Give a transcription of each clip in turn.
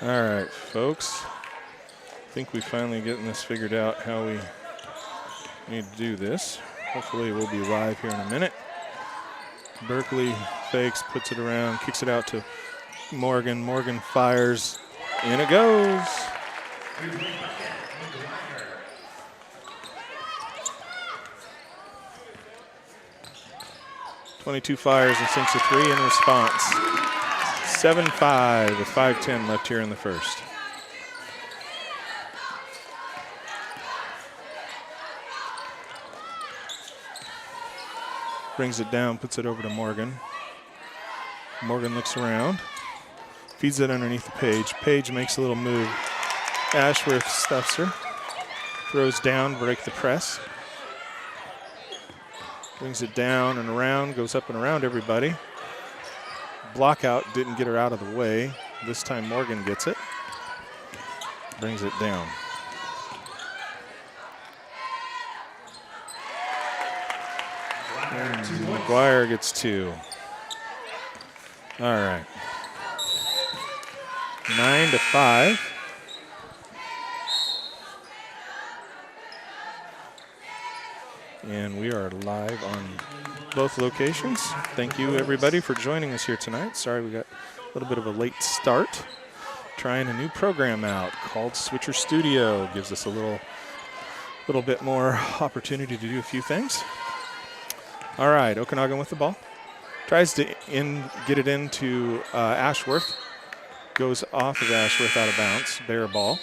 All right, folks. I think we finally getting this figured out how we need to do this. Hopefully we'll be live here in a minute. Berkeley fakes, puts it around, kicks it out to Morgan. Morgan fires, and it goes. .22 fires and sinks a 3 in response. 7-5 with 5:10 left here in the first. Brings it down, puts it over to Morgan. Morgan looks around, feeds it underneath the Page. Page makes a little move. Ashworth stuffs her, throws down, break the press. Brings it down and around, goes up and around everybody. Block out, didn't get her out of the way. This time Morgan gets it. Brings it down. McGuire gets 2. All right. 9-5. And we are live on both locations. Thank you, everybody, for joining us here tonight. Sorry we got a little bit of a late start. Trying a new program out called Switcher Studio. Gives us a little bit more opportunity to do a few things. All right, Okanogan with the ball. Tries to get it into Ashworth. Goes off of Ashworth out of bounds. Bear ball.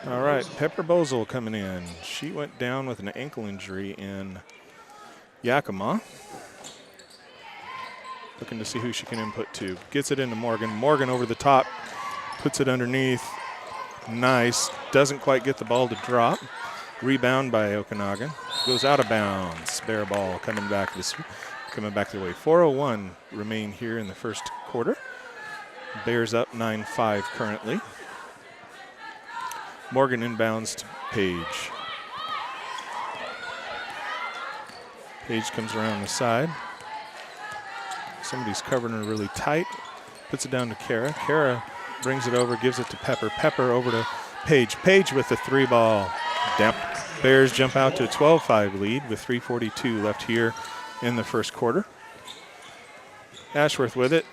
All right, Pepper Bozel coming in. She went down with an ankle injury in Yakima. Looking to see who she can input to. Gets it into Morgan. Morgan over the top. Puts it underneath. Nice. Doesn't quite get the ball to drop. Rebound by Okanogan. Goes out of bounds. Bear ball coming back the way. 4:01 remain here in the first quarter. Bears up 9-5 currently. Morgan inbounds to Page. Page comes around the side. Somebody's covering her really tight. Puts it down to Kara. Kara brings it over, gives it to Pepper. Pepper over to Page. Page with the 3 ball. Bears jump out to a 12-5 lead with 3:42 left here in the first quarter. Ashworth with it.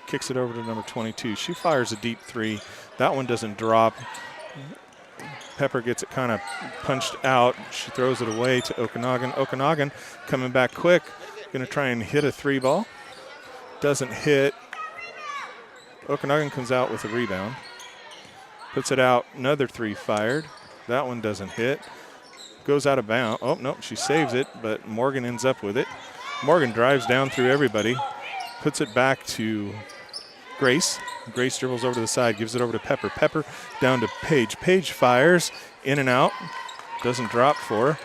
Kicks it over to number 22. She fires a deep 3. That one doesn't drop. Pepper gets it kind of punched out. She throws it away to Okanogan. Okanogan coming back quick. Going to try and hit a 3 ball. Doesn't hit. Okanogan comes out with a rebound. Puts it out. Another 3 fired. That one doesn't hit. Goes out of bounds. Oh, no, she saves it, but Morgan ends up with it. Morgan drives down through everybody. Puts it back to Grace. Grace dribbles over to the side, gives it over to Pepper. Pepper down to Page. Page fires, in and out. Doesn't drop for her.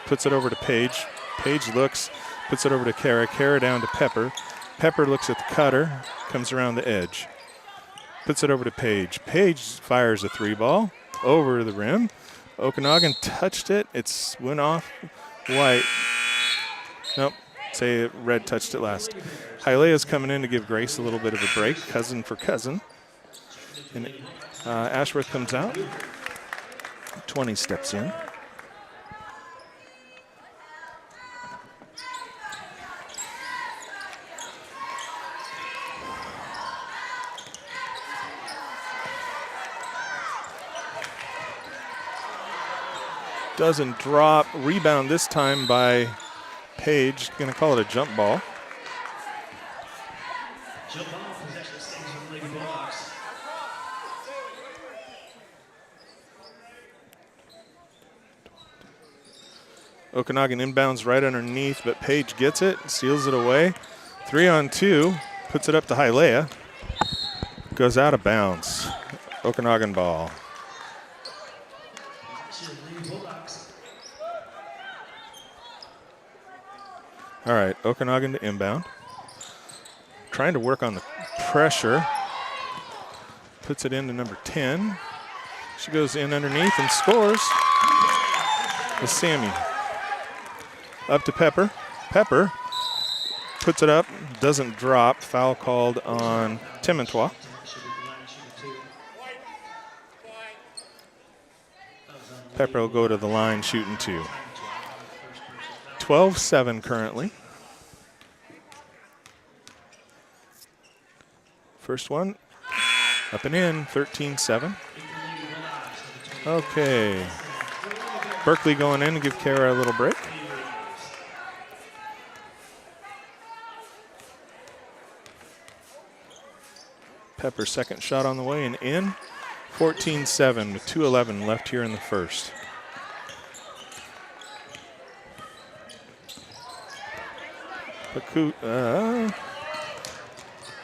Puts it over to Page. Page looks, puts it over to Kara. Kara down to Pepper. Pepper looks at the cutter, comes around the edge. Puts it over to Page. Page fires a 3 ball over the rim. Okanogan touched it. It went off white. Nope. Say red touched it last. Hailea's coming in to give Grace a little bit of a break. Cousin for cousin. And Ashworth comes out. 20 steps in. Doesn't drop. Rebound this time by Page. Going to call it a jump ball. Jump ball, possession stays on the Lady Bulldogs. Okanogan inbounds right underneath, but Page gets it, steals it away. 3-on-2, puts it up to Hailea. Goes out of bounds. Okanogan ball. All right, Okanogan to inbound. Trying to work on the pressure. Puts it into number 10. She goes in underneath and scores. With Sammy. Up to Pepper. Pepper puts it up, doesn't drop. Foul called on Timontois. Pepper will go to the line shooting 2. 12-7 currently. First one up and in, 13-7. Okay. Berkeley going in to give Kara a little break. Pepper's second shot on the way and in. 14-7 with 2:11 left here in the first.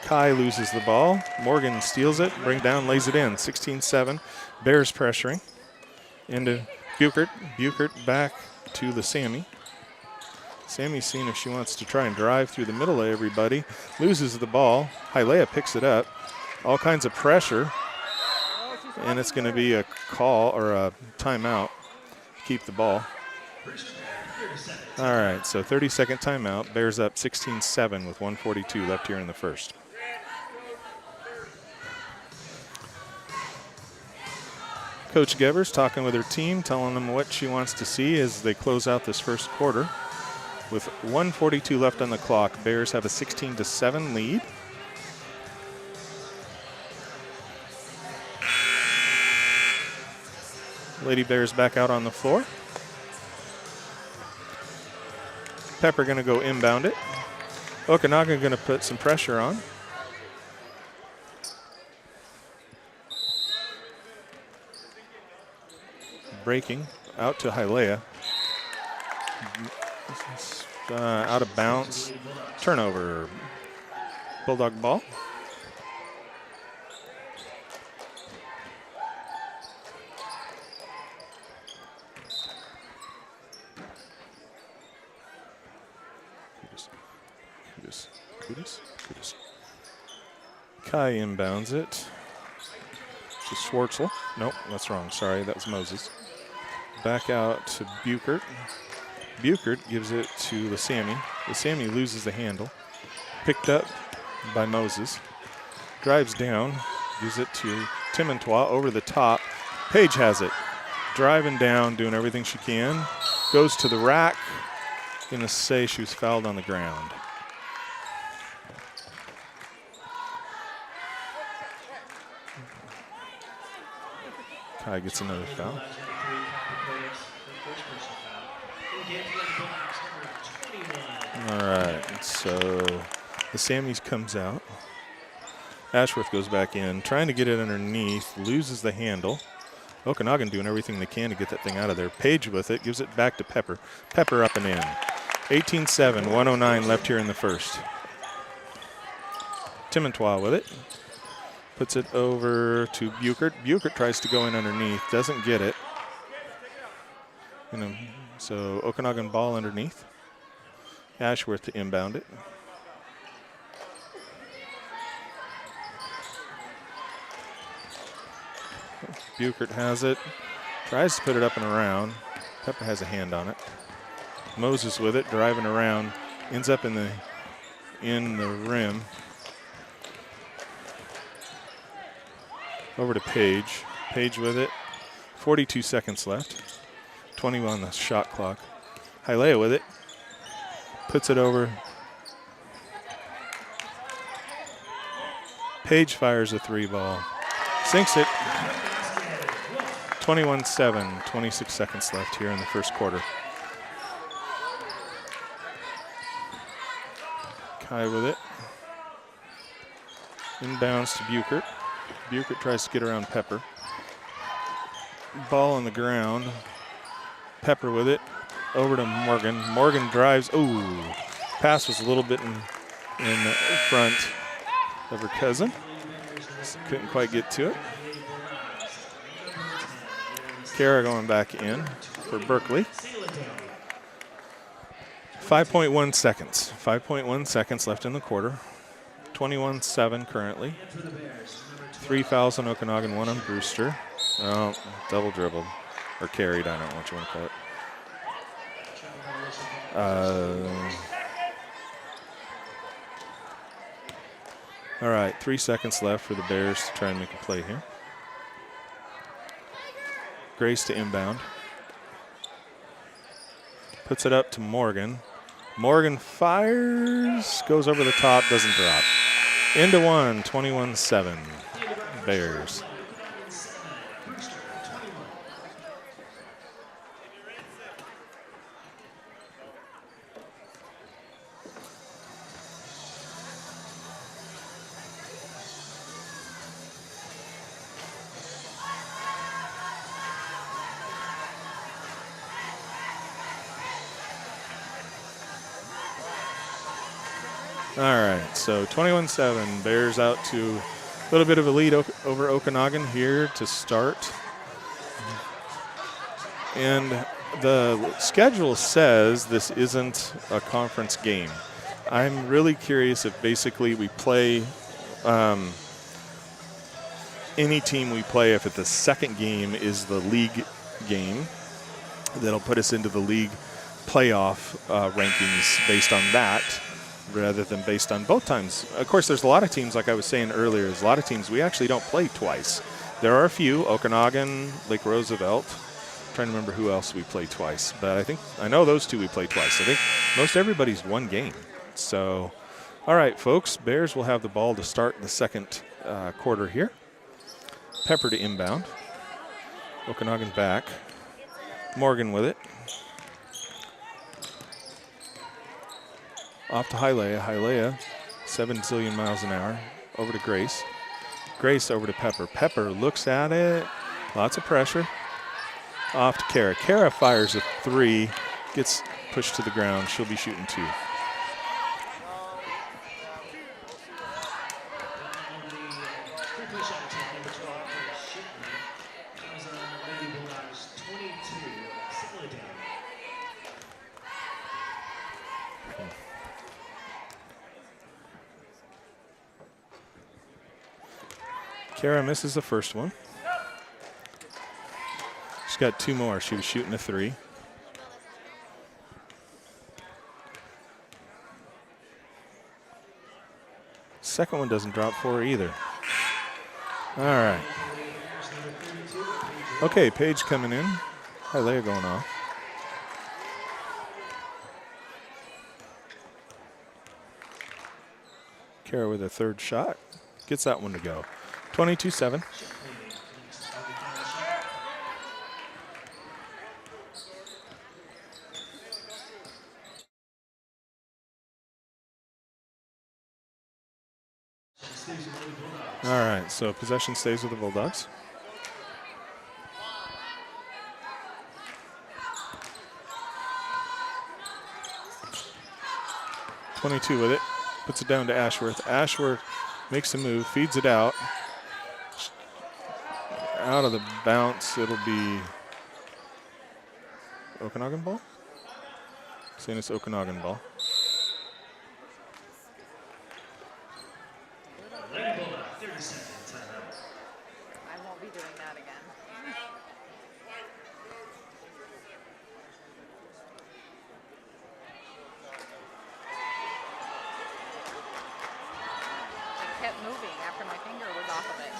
Kai loses the ball. Morgan steals it, brings down, lays it in. 16-7. Bears pressuring. Into Buchert. Buchert back to the Sammy. Sammy's seeing if she wants to try and drive through the middle of everybody. Loses the ball. Hialeah picks it up. All kinds of pressure. And it's going to be a call or a timeout. Keep the ball. All right, so 30-second timeout. Bears up 16-7 with 1:42 left here in the first. Coach Gevers talking with her team, telling them what she wants to see as they close out this first quarter. With 1:42 left on the clock, Bears have a 16-7 lead. Lady Bears back out on the floor. Pepper going to go inbound it. Okanogan going to put some pressure on. Breaking out to Hialeah. Out of bounds. Turnover. Bulldog ball. Kudus. Kai inbounds it to Schwartzel. Nope, that's wrong. Sorry, that was Moses. Back out to Buchert. Buchert gives it to Lasami. Lasami loses the handle. Picked up by Moses. Drives down. Gives it to Timontois over the top. Paige has it. Driving down, doing everything she can. Goes to the rack. Gonna say she was fouled on the ground. Kai gets another foul. All right, so the Sammys comes out. Ashworth goes back in, trying to get it underneath, loses the handle. Okanogan doing everything they can to get that thing out of there. Paige with it, gives it back to Pepper. Pepper up and in. 18-7, 1:09 left here in the first. Timontois with it. Puts it over to Buchert. Buchert tries to go in underneath, doesn't get it. So Okanogan ball underneath. Ashworth to inbound it. Buchert has it. Tries to put it up and around. Pepper has a hand on it. Moses with it, driving around. Ends up in the rim. Over to Paige. Paige with it. 42 seconds left. 20 on the shot clock. Hialeah with it. Puts it over. Paige fires a 3 ball. Sinks it. 21-7. 26 seconds left here in the first quarter. Kai with it. Inbounds to Buchert. Buchert tries to get around Pepper. Ball on the ground. Pepper with it. Over to Morgan. Morgan drives. Ooh. Pass was a little bit in front of her cousin. Couldn't quite get to it. Kara going back in for Berkeley. 5.1 seconds. 5.1 seconds left in the quarter. 21-7 currently. 3 fouls on Okanogan, 1 on Brewster. Oh, double dribbled. Or carried, I don't know what you want to call it. All right, 3 seconds left for the Bears to try and make a play here. Grace to inbound. Puts it up to Morgan. Morgan fires, goes over the top, doesn't drop. Into one, 21-7, Bears. All right, so 21-7, Bears out to a little bit of a lead over Okanogan here to start. And the schedule says this isn't a conference game. I'm really curious if basically we play any team we play, if the second game is the league game, that'll put us into the league playoff rankings based on that, rather than based on both times. Of course, there's a lot of teams, like I was saying earlier, there's a lot of teams we actually don't play twice. There are a few, Okanogan, Lake Roosevelt. I'm trying to remember who else we play twice, but I know those two we play twice. I think most everybody's one game. So, all right, folks, Bears will have the ball to start the second quarter here. Pepper to inbound. Okanogan back. Morgan with it. Off to Hialeah. Hialeah, 7 zillion miles an hour. Over to Grace. Grace over to Pepper. Pepper looks at it. Lots of pressure. Off to Kara. Kara fires a 3. Gets pushed to the ground. She'll be shooting 2. Kara misses the first one. She's got 2 more. She was shooting a 3. Second one doesn't drop for her either. All right. Okay, Paige coming in. Hialeah going off. Kara with a third shot. Gets that one to go. 22-7. All right, so possession stays with the Bulldogs. .22 with it. Puts it down to Ashworth. Ashworth makes a move, feeds it out. Out of the bounce, it'll be Okanogan ball? Saying it's Okanogan ball. I won't be doing that again. It kept moving after my finger was off of it.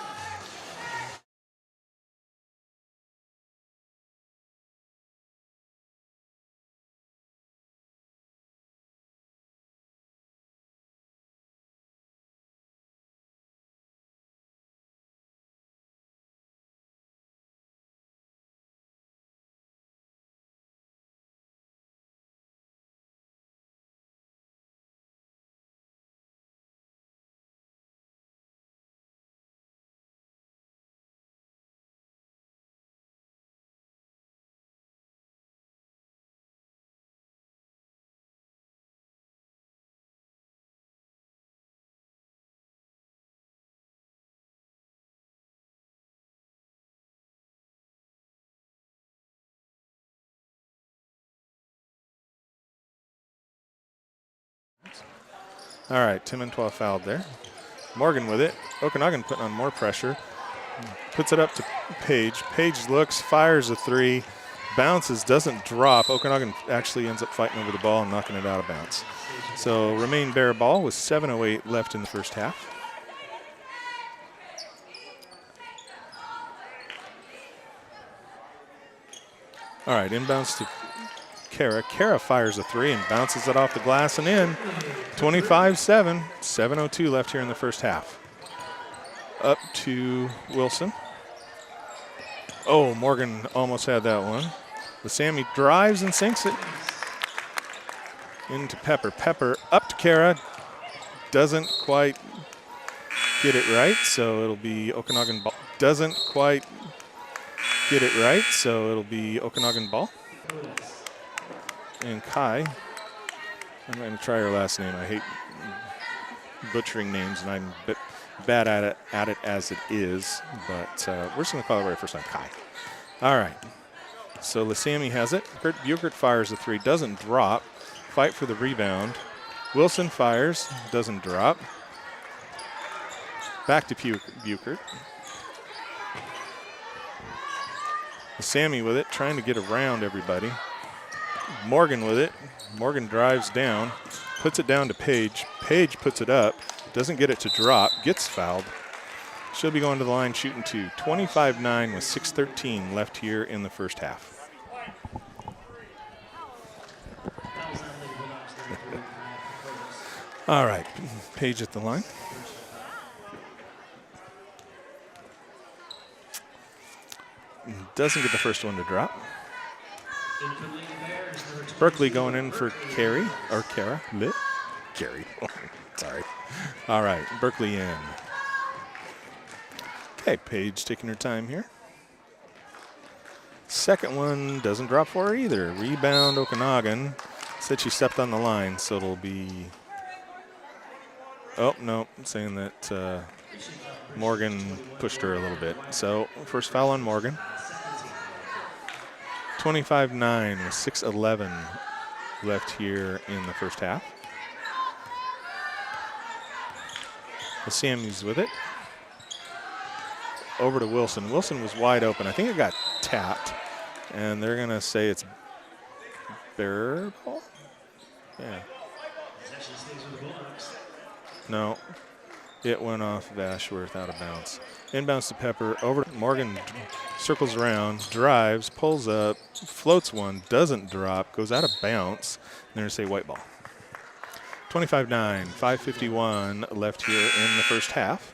All right, Tim and 12 fouled there. Morgan with it. Okanogan putting on more pressure. Puts it up to Paige. Paige looks, fires a 3, bounces, doesn't drop. Okanogan actually ends up fighting over the ball and knocking it out of bounds. So remain Bear ball with 7:08 left in the first half. All right, inbounds to Kara. Kara fires a three and bounces it off the glass and in. 25-7, 7:02 left here in the first half. Up to Wilson. Oh, Morgan almost had that one. Sammy drives and sinks it into Pepper. Pepper up to Kara. Doesn't quite get it right, so it'll be Okanogan ball. Doesn't quite get it right, so it'll be Okanogan ball. And Kai, I'm going to try her last name. I hate butchering names, and I'm a bit bad at it as it is, but we're just going to call it right first time, Kai. All right. So Lasami has it. Kurt Buchert fires a three, doesn't drop. Fight for the rebound. Wilson fires, doesn't drop. Back to Buchert. Lasami with it, trying to get around everybody. Morgan with it. Morgan drives down, puts it down to Page. Page puts it up, doesn't get it to drop, gets fouled. She'll be going to the line shooting two. 25-9 with 6:13 left here in the first half. All right, Page at the line. Doesn't get the first one to drop. Berkeley going in for Carrie, or Kara. Carrie. Sorry. All right, Berkeley in. Okay, Paige taking her time here. Second one doesn't drop for her either. Rebound, Okanogan. Said she stepped on the line, so it'll be... Oh, no, saying that Morgan pushed her a little bit. So, first foul on Morgan. 25-9 with 6:11 left here in the first half. Sammy's with it. Over to Wilson. Wilson was wide open. I think it got tapped, and they're going to say it's bearer ball? Yeah. No, it went off of Ashworth out of bounds. Inbounds to Pepper. Over to Morgan, circles around, drives, pulls up, floats one, doesn't drop, goes out of bounds. And they're going to say white ball. 25-9, 5:51 left here in the first half.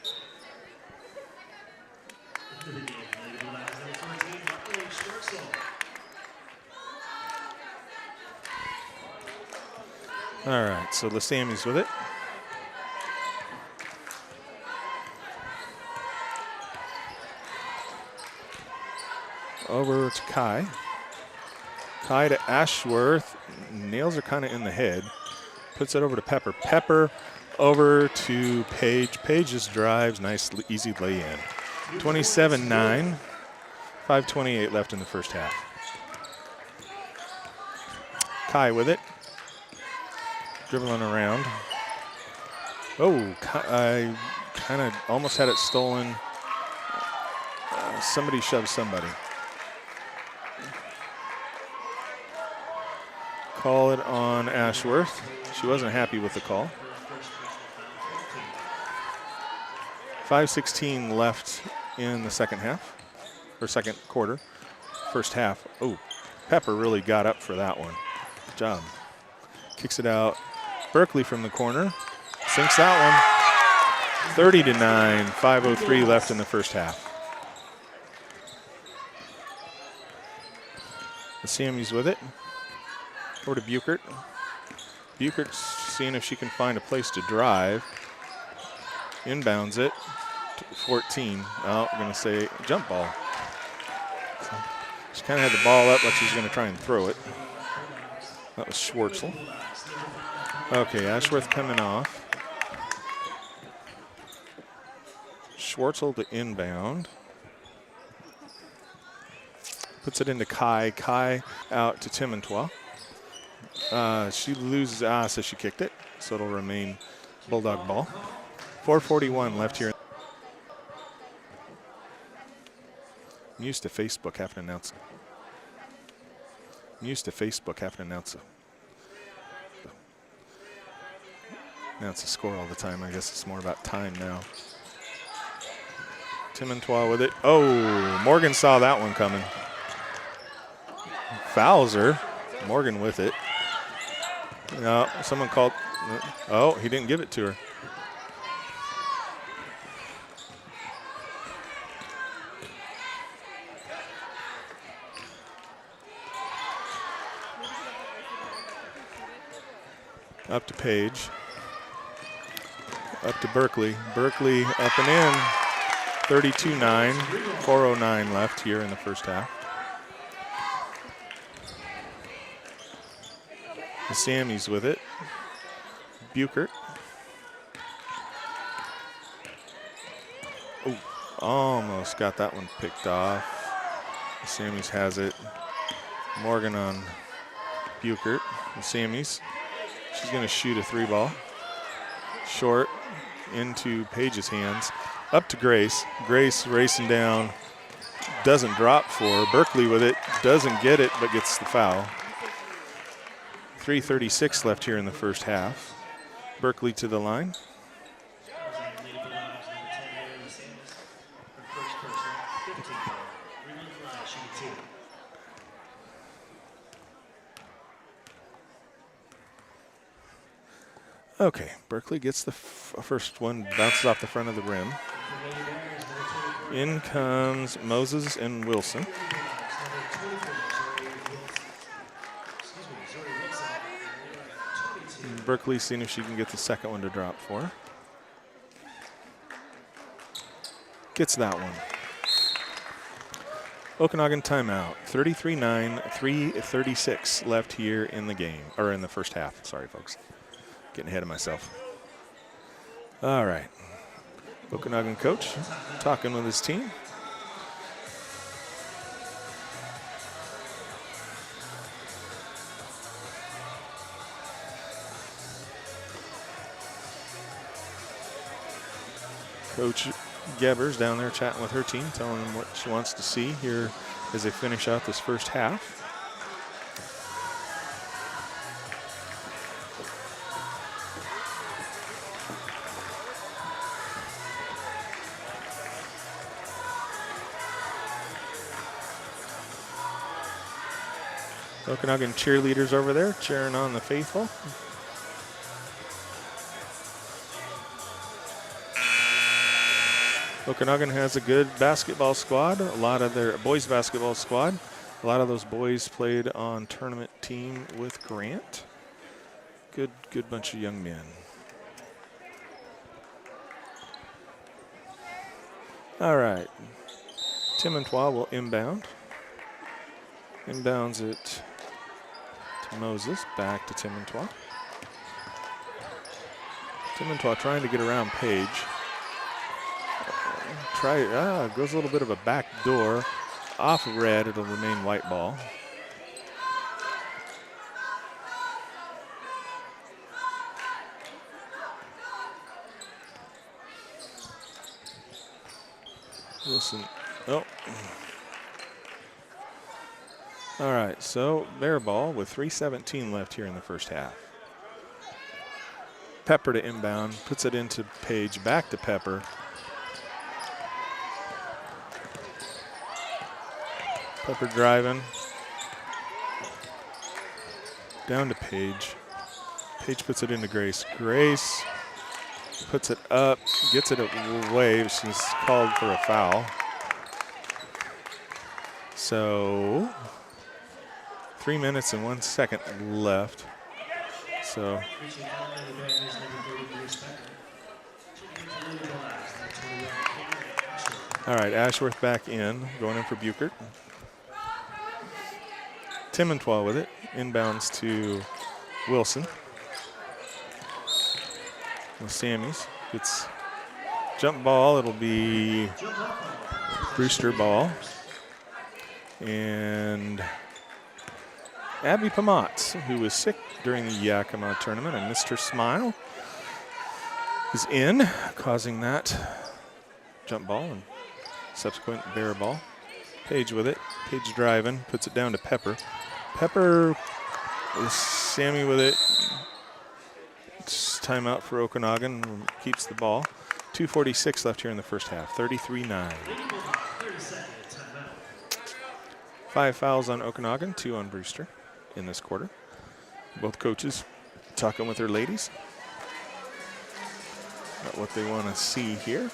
All right, so Lasami's with it. Over to Kai. Kai to Ashworth. Nails are kind of in the head. Puts it over to Pepper. Pepper over to Page. Page just drives. Nice, easy lay-in. 27-9. 5:28 left in the first half. Kai with it. Dribbling around. Oh, I kind of almost had it stolen. Somebody shoved somebody. Call it on Ashworth. She wasn't happy with the call. 5:16 left in the second half, or second quarter. First half. Oh, Pepper really got up for that one. Good job. Kicks it out. Berkeley from the corner. Sinks that one. 30-9. 5:03 left in the first half. Sammy's with it. Over to Buchert. Buchert's seeing if she can find a place to drive. Inbounds it. 14. Oh, we're going to say jump ball. So she kind of had the ball up like she's going to try and throw it. That was Schwartzel. Okay, Ashworth coming off. Schwartzel to inbound. Puts it into Kai. Kai out to Timontois. She loses, so she kicked it. So it'll remain Bulldog ball. 4:41 left here. I'm used to Facebook having to announce. Announce the score all the time. I guess it's more about time now. Timontois with it. Oh, Morgan saw that one coming. fouls her. Morgan with it. No, someone called. Oh, he didn't give it to her. Up to Page. Up to Berkeley. Berkeley up and in. 32-9. 4:09 left here in the first half. The Sammys with it. Buchert. Oh, almost got that one picked off. The Sammys has it. Morgan on Buchert. The Sammys. She's going to shoot a 3-ball. Short into Page's hands. Up to Grace. Grace racing down. Doesn't drop for her. Berkeley with it. Doesn't get it, but gets the foul. 3:36 left here in the first half. Berkeley to the line. Lady Bulldogs, number 10 there in the Sammys. Her first personal, 15 ball. Green fly, shooting 2. Okay, Berkeley gets the first one, bounces off the front of the rim. In comes Moses and Wilson. Berkeley seeing if she can get the second one to drop for her. Gets that one. Okanogan timeout. 33-9, 3:36 left here in the game, or in the first half. Sorry, folks. Getting ahead of myself. All right. Okanogan coach talking with his team. Coach Gebers down there chatting with her team, telling them what she wants to see here as they finish out this first half. Okanogan cheerleaders over there cheering on the faithful. Okanogan has a good basketball squad, a lot of their boys basketball squad. A lot of those boys played on tournament team with Grant. Good bunch of young men. All right. Timontois will inbound. Inbounds it to Moses, back to Timontois. Timontois trying to get around Page. Goes a little bit of a back door. Off of red, it'll remain white ball. Wilson, oh. All right, so bear ball with 3:17 left here in the first half. Pepper to inbound, puts it into Page, back to Pepper. Pepper driving. Down to Page. Page puts it into Grace. Grace puts it up, gets it away. She's called for a foul. So 3 minutes and 1 second left. So all right, Ashworth back in, going in for Buchert. Timontois with it, inbounds to Wilson. With Sammys, it's jump ball, it'll be Brewster ball. And Abby Pamatz, who was sick during the Yakima tournament and missed her smile, is in, causing that jump ball and subsequent bear ball. Page with it. Page driving, puts it down to Pepper. Pepper is Sammy with it. It's timeout for Okanogan, keeps the ball. 2:46 left here in the first half, 33-9. 5 fouls on Okanogan, 2 on Brewster in this quarter. Both coaches talking with their ladies about what they want to see here.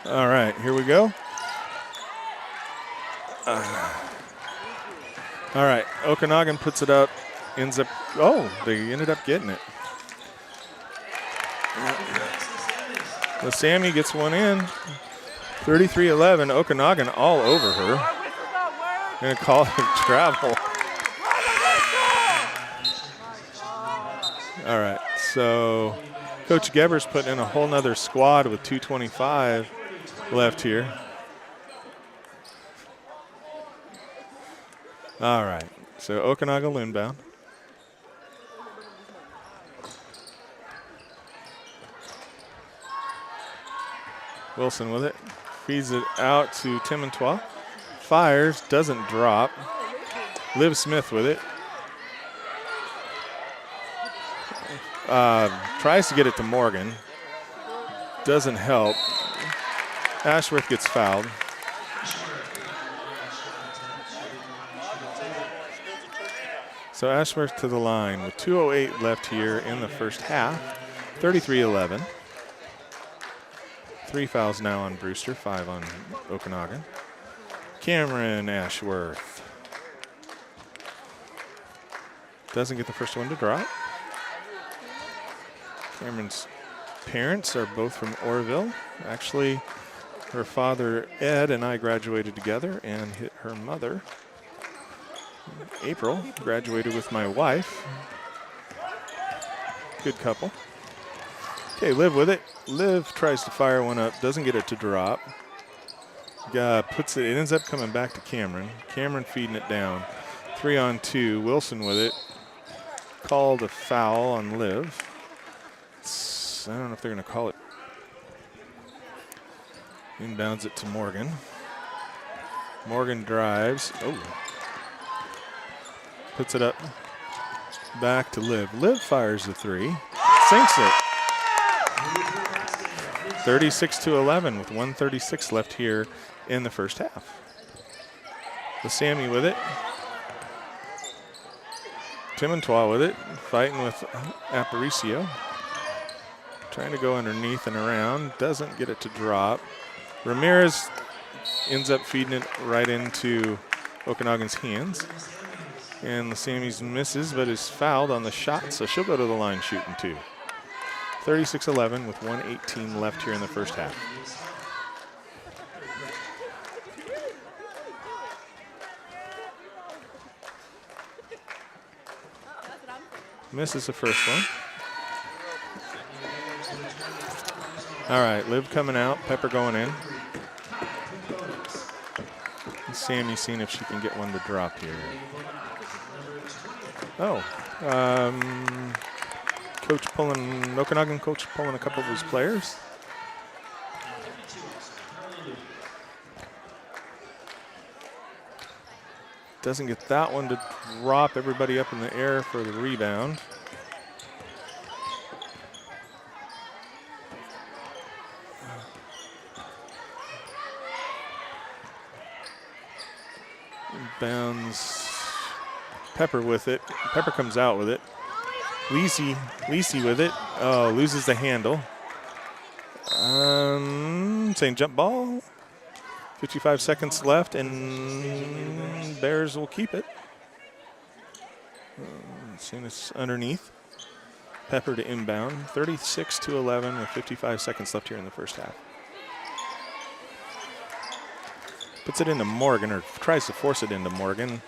All right, here we go. All right, Okanogan puts it up, ends up, oh, they ended up getting it. So Sammy gets one in. 33-11, Okanogan all over her. Gonna call it travel. All right, so Coach Gebber's putting in a whole nother squad with 2:25 left here. All right, so Okanogan inbound. Wilson with it, feeds it out to Timontois. Fires, doesn't drop. Liv Smith with it. Tries to get it to Morgan. Doesn't help. Ashworth gets fouled. So Ashworth to the line with 2:08 left here in the first half. 33-11. 3 fouls now on Brewster, 5 on Okanogan. Cameron Ashworth. Doesn't get the first one to drop. Cameron's parents are both from Orville. Actually, her father, Ed, and I graduated together, and her mother, April, graduated with my wife. Good couple. Okay, Liv with it. Liv tries to fire one up, doesn't get it to drop. Puts it ends up coming back to Cameron. Cameron feeding it down. 3-on-2. Wilson with it. Called a foul on Liv. I don't know if they're going to call it. Inbounds it to Morgan. Morgan drives. Oh. Puts it up. Back to Liv. Liv fires the 3. Sinks it. 36-11 with 1:36 left here in the first half. The Sammy with it. Timontois with it. Fighting with Aparicio. Trying to go underneath and around. Doesn't get it to drop. Ramirez ends up feeding it right into Okanogan's hands. And the Sammy's misses, but is fouled on the shot, so she'll go to the line shooting 2. 36-11 with 1:18 left here in the first half. Misses the first one. All right, Liv coming out, Pepper going in. Sammy seeing if she can get one to drop here. Oh, Okanogan coach pulling a couple of his players. Doesn't get that one to drop. Everybody up in the air for the rebound. Bounds. Pepper with it. Pepper comes out with it. Lisi with it. Oh, loses the handle. Saying jump ball. 55 seconds left, and Bears will keep it. As soon as underneath. Pepper to inbound. 36-11 with 55 seconds left here in the first half. Puts it into Morgan, or tries to force it into Morgan.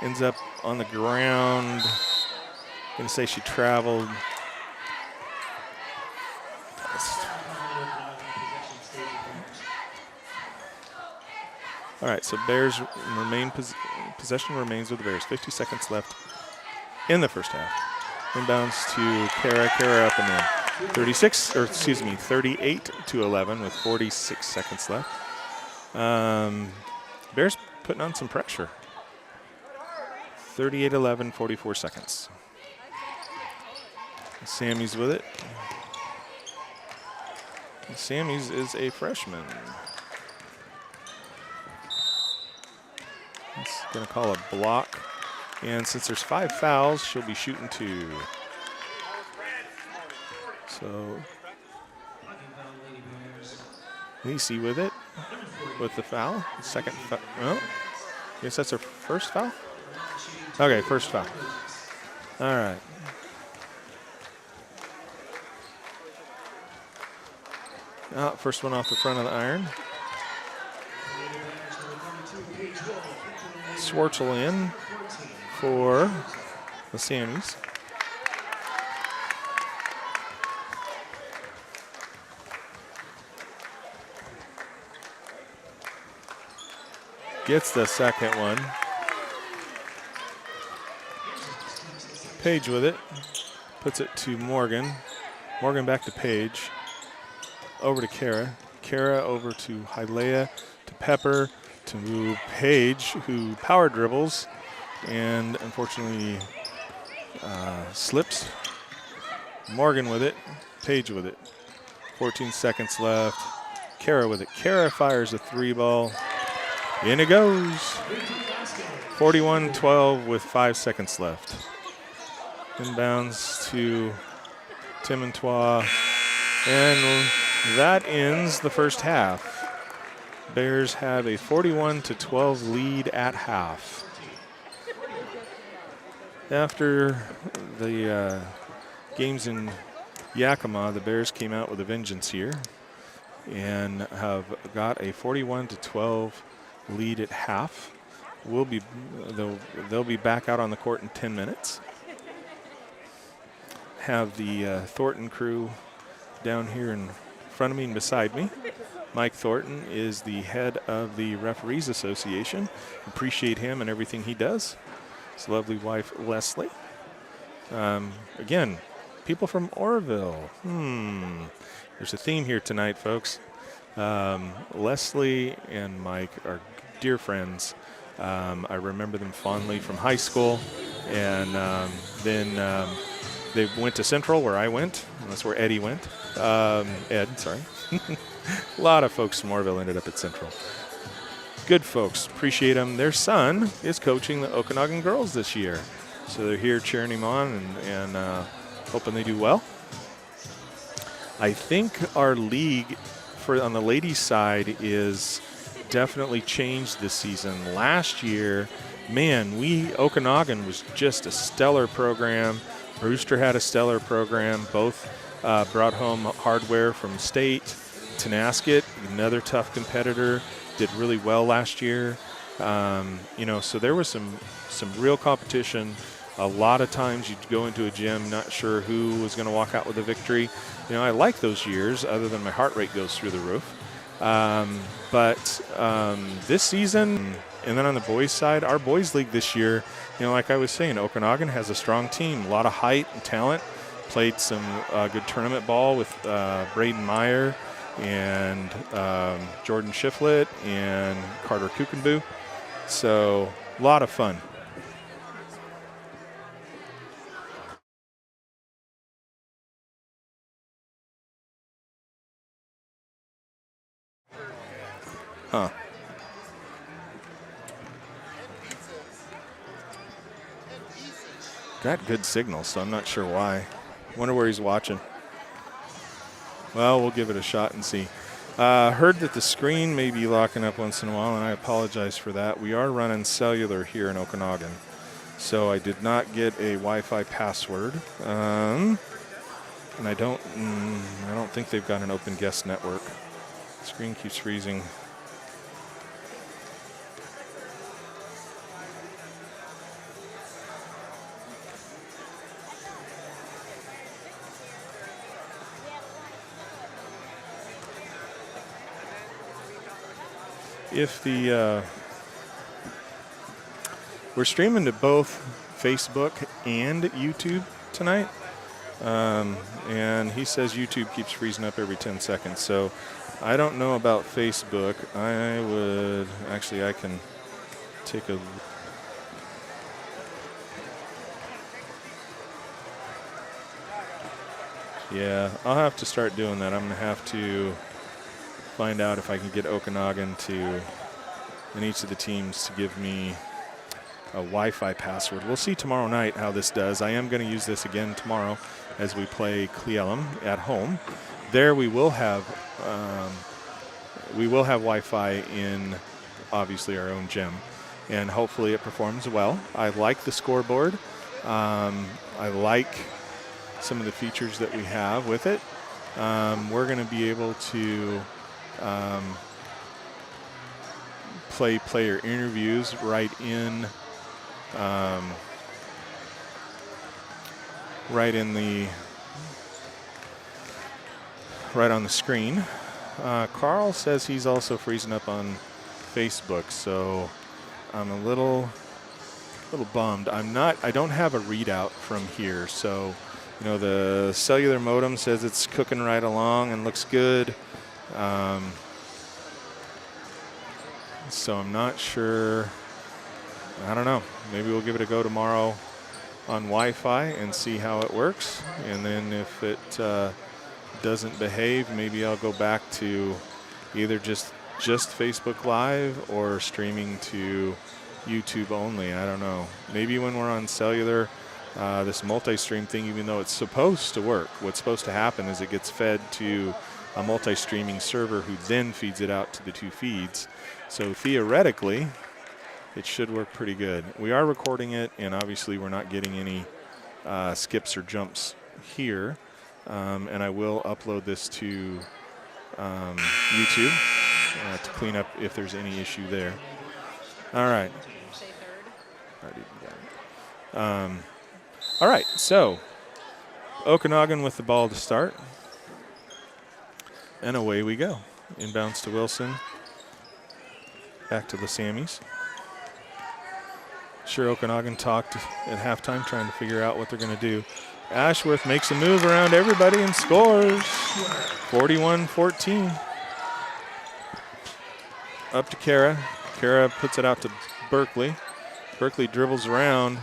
Ends up on the ground. Gonna say she traveled. All right, so Bears remain possession remains with the Bears. 50 seconds left in the first half. Inbounds to Kara. Kara up and in. 38-11 with 46 seconds left. Bears putting on some pressure. 38-11, 44 seconds. Sammy's with it. Sammy's is a freshman. It's going to call a block. And since there's 5 fouls, she'll be shooting 2. So Lacey with it, with the foul. Second foul. Oh, guess that's her first foul? Okay, first foul. All right. First one off the front of the iron. Schwartzel in for the Sammies. Gets the second one. Page with it. Puts it to Morgan. Morgan back to Page. Over to Kara. Kara over to Hylea, to Pepper, to Page, who power dribbles and unfortunately slips. Morgan with it. Page with it. 14 seconds left. Kara with it. Kara fires a 3-ball. In it goes. 41-12 with 5 seconds left. Inbounds to Timontois. And that ends the first half. Bears have a 41-12 lead at half. After the games in Yakima, the Bears came out with a vengeance here and have got a 41-12 lead at half. They'll be back out on the court in 10 minutes. Have the Thornton crew down here in front of me and beside me. Mike Thornton is the head of the Referees Association. Appreciate him and everything he does. His lovely wife, Leslie. Again, people from Orville. There's a theme here tonight, folks. Leslie and Mike are dear friends. I remember them fondly from high school. And then they went to Central, where I went. And that's where Eddie went. Ed, sorry. A lot of folks from Orville ended up at Central. Good folks. Appreciate them. Their son is coaching the Okanogan girls this year. So they're here cheering him on and hoping they do well. I think our league on the ladies' side is definitely changed this season. Last year, man, Okanogan was just a stellar program. Brewster had a stellar program. Both brought home hardware from state. Tenasket, another tough competitor, did really well last year. So there was some real competition. A lot of times you'd go into a gym not sure who was going to walk out with a victory. I like those years, other than my heart rate goes through the roof. But this season, and then on the boys' side, our boys' league this year, like I was saying, Okanogan has a strong team, a lot of height and talent. Played some good tournament ball with Braden Meyer and Jordan Shiflett and Carter Kukenboo. So a lot of fun. Huh. Got good signal, so I'm not sure why. Wonder where he's watching. Well, we'll give it a shot and see. Heard that the screen may be locking up once in a while, and I apologize for that. We are running cellular here in Okanogan, so I did not get a Wi-Fi password, and I don't think they've got an open guest network. The screen keeps freezing. if the we're streaming to both Facebook and YouTube tonight, and he says YouTube keeps freezing up every 10 seconds. So I don't know about Facebook. I can take a. Yeah, I'll have to start doing that. I'm going to have to find out if I can get Okanogan and each of the teams to give me a Wi-Fi password. We'll see tomorrow night how this does. I am going to use this again tomorrow as we play Cleellum at home. There we will have Wi-Fi in obviously our own gym, and hopefully it performs well. I like the scoreboard. I like some of the features that we have with it. We're going to be able to play player interviews right on the screen. Carl says he's also freezing up on Facebook, so I'm a little bummed. I don't have a readout from here, so the cellular modem says it's cooking right along and looks good. So I'm not sure. I don't know. Maybe we'll give it a go tomorrow on Wi-Fi and see how it works. And then if it doesn't behave, maybe I'll go back to either just Facebook Live or streaming to YouTube only. I don't know. Maybe when we're on cellular, this multi-stream thing, even though it's supposed to work, what's supposed to happen is it gets fed to a multi-streaming server who then feeds it out to the two feeds. So theoretically, it should work pretty good. We are recording it, and obviously we're not getting any skips or jumps here. And I will upload this to YouTube to clean up if there's any issue there. All right. Say third. Already got it. All right, so Okanogan with the ball to start. And away we go. Inbounds to Wilson. Back to the Sammies. Sure, Okanogan talked at halftime trying to figure out what they're going to do. Ashworth makes a move around everybody and scores. 41-14. Up to Kara. Kara puts it out to Berkeley. Berkeley dribbles around,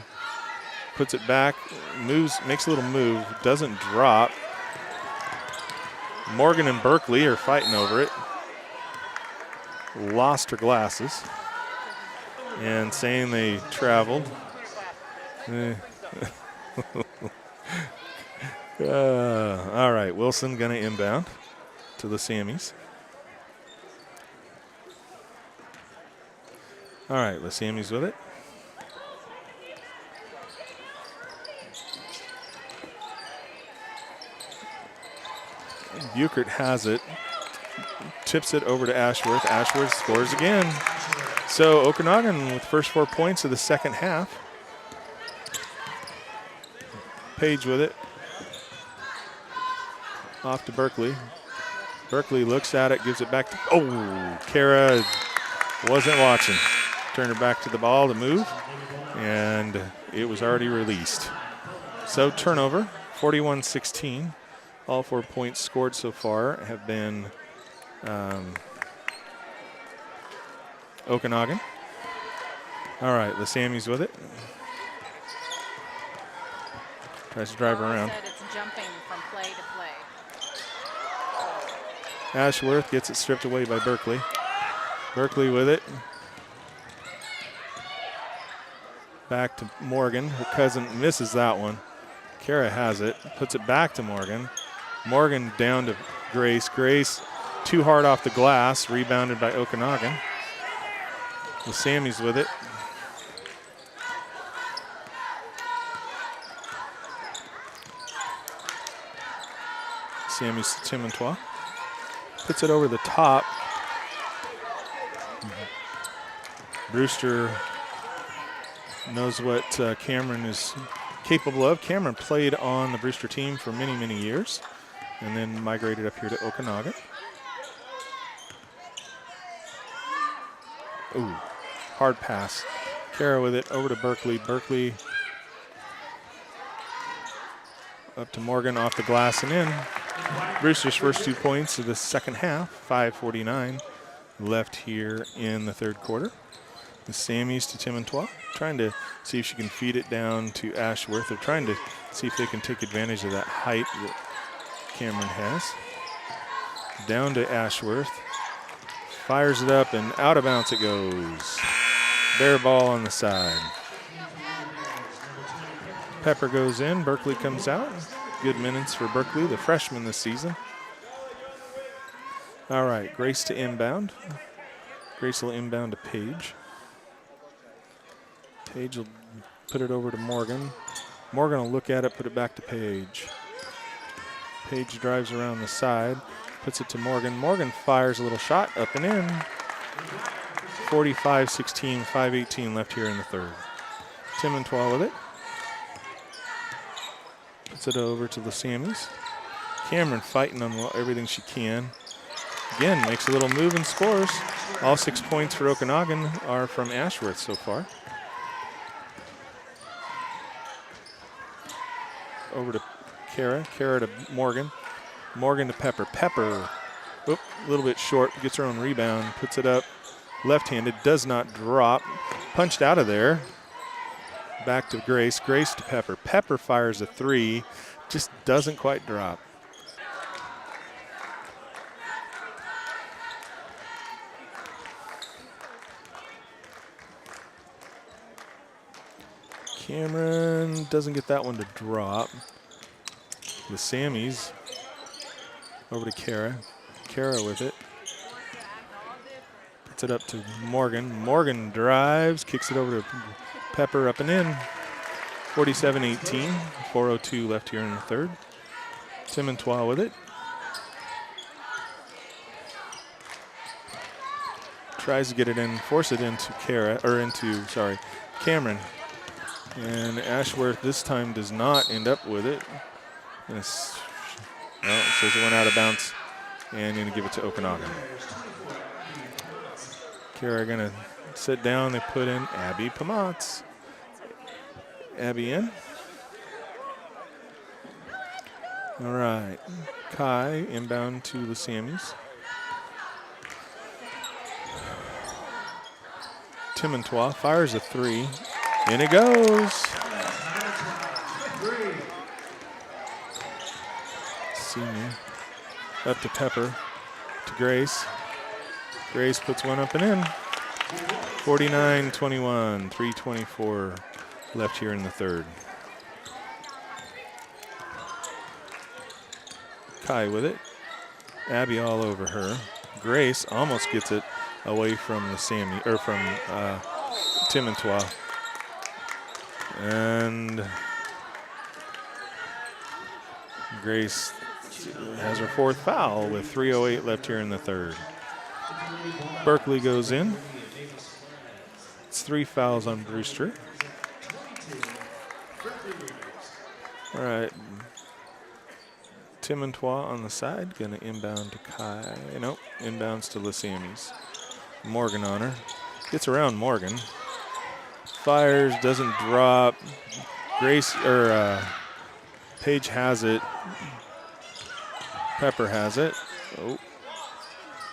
puts it back, moves, makes a little move, doesn't drop. Morgan and Berkeley are fighting over it. Lost her glasses and saying they traveled. All right, Wilson gonna inbound to the Sammies. All right, the Sammies with it. Buchert has it, tips it over to Ashworth. Ashworth scores again. So Okanogan with the first 4 points of the second half. Page with it. Off to Berkeley. Berkeley looks at it, gives it back to, Kara wasn't watching. Turned her back to the ball to move, and it was already released. So turnover, 41-16. All 4 points scored so far have been Okanogan. All right, the Sammies with it. Tries to drive around. Said it's jumping from play to play. Ashworth gets it stripped away by Berkeley. Berkeley with it. Back to Morgan. Her cousin misses that one. Kara has it, puts it back to Morgan. Morgan down to Grace. Grace too hard off the glass, rebounded by Okanogan. The Sammies with it. Sammies to Timontois. Puts it over the top. Brewster knows what Cameron is capable of. Cameron played on the Brewster team for many, many years and then migrated up here to Okanogan. Ooh, hard pass. Kara with it over to Berkeley. Berkeley up to Morgan, off the glass and in. Brewster's first 2 points of the second half. 5:49 left here in the third quarter. The Sammys to Timontois, trying to see if she can feed it down to Ashworth. They're trying to see if they can take advantage of that height that Cameron has. Down to Ashworth. Fires it up and out of bounds it goes. Bare ball on the side. Pepper goes in, Berkeley comes out. Good minutes for Berkeley, the freshman this season. All right, Grace to inbound. Grace will inbound to Paige. Paige will put it over to Morgan. Morgan will look at it, put it back to Paige. Paige drives around the side, puts it to Morgan. Morgan fires a little shot up and in. 45-16, 5:18 left here in the third. Timontois with it. Puts it over to the Sammys. Cameron fighting on everything she can. Again, makes a little move and scores. All 6 points for Okanogan are from Ashworth so far. Over to Kara. Kara to Morgan. Morgan to Pepper. Pepper, a little bit short, gets her own rebound, puts it up. Left-handed, does not drop. Punched out of there. Back to Grace. Grace to Pepper. Pepper fires a three. Just doesn't quite drop. Cameron doesn't get that one to drop. The Sammys over to Kara. Kara with it. Puts it up to Morgan. Morgan drives, kicks it over to Pepper, up and in. 47-18, 4:02 left here in the third. Timontois with it. Tries to get it in, force it into Cameron. And Ashworth this time does not end up with it. It says it went out of bounds, and going to give it to Okanogan. Kara going to sit down. They put in Abby Pamatz. Abby in. All right. Kai inbound to the Sammys. Timontois fires a three. In it goes. Senior. Up to Pepper. To Grace. Grace puts one up and in. 49-21. 3:24 left here in the third. Kai with it. Abby all over her. Grace almost gets it away from the Timontois. And Grace has her fourth foul with 3:08 left here in the third. Berkeley goes in. It's 3 fouls on Brewster. All right. Timontois on the side, gonna inbound to Kai. Nope, inbounds to Sammys. Morgan on her. Gets around Morgan. Fires, doesn't drop. Paige has it. Pepper has it. Oh.